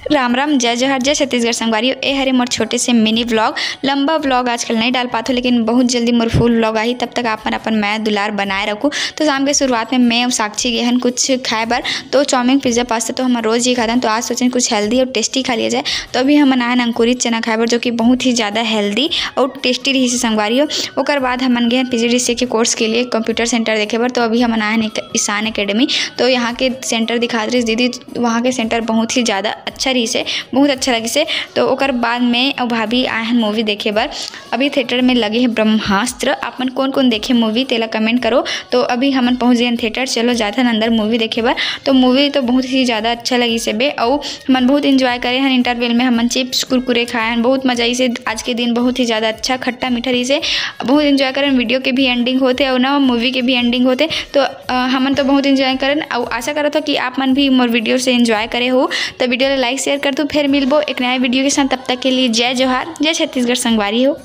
राम राम, जय जोहार, जय छत्तीसगढ़ संगवारी। ए हरे मोर छोटे से मिनी व्लॉग। लंबा व्लॉग आजकल नहीं डाल पाते, लेकिन बहुत जल्दी मोर फुल व्लॉग आई। तब तक आप अपन मैं दुलार बनाए रखूँ। तो शाम के शुरुआत में मैं और साक्षी गए हन कुछ खाए बार। तो चाउमीन, पिज्ज़ा, पास्ता तो हम रोज़ ही खाते हैं। तो आज सोचें कुछ हेल्दी और टेस्टी खा लिया जाए। तो अभी हम आए अंकुरित चना खाए बार, जो कि बहुत ही ज़्यादा हेल्दी और टेस्टी रही से संगवारी हो। ओकर बाद हम गए PGDCA के कोर्स के लिए कंप्यूटर सेंटर देखे बार। तो अभी हम आए हैं ईशान एकेडमी। तो यहाँ के सेंटर दिखा रही दीदी, वहाँ के सेंटर बहुत ही ज़्यादा अच्छा रही से, बहुत अच्छा लगी से। तो ओकर बाद में और भाभी आए हैं मूवी देखे बार। अभी थिएटर में लगे हैं ब्रह्मास्त्र। आप मन कौन कौन देखे मूवी तेला कमेंट करो। तो अभी हम पहुँच गए थिएटर, चलो जाते हैं अंदर मूवी देखे बार। तो मूवी तो बहुत ही ज़्यादा अच्छा लगी से बे, और हम बहुत इंजॉय करे हैं। इंटरवल में हम चिप्स कुरकुरे खाए हैं, बहुत मजा आई से। आज के दिन बहुत ही ज़्यादा अच्छा खट्टा मीठा रही से, बहुत इंजॉय करें। वीडियो के भी एंडिंग होते और ना मूवी के भी एंडिंग होते। तो हमन तो बहुत इंजॉय करें और आशा करा था कि आप मन भी मोर वीडियो से इंजॉय करे हो। तो वीडियो लाइक शेयर कर दो, फिर मिलबो एक नया वीडियो के साथ। तब तक के लिए जय जोहार, जय छत्तीसगढ़ संगवारी हो।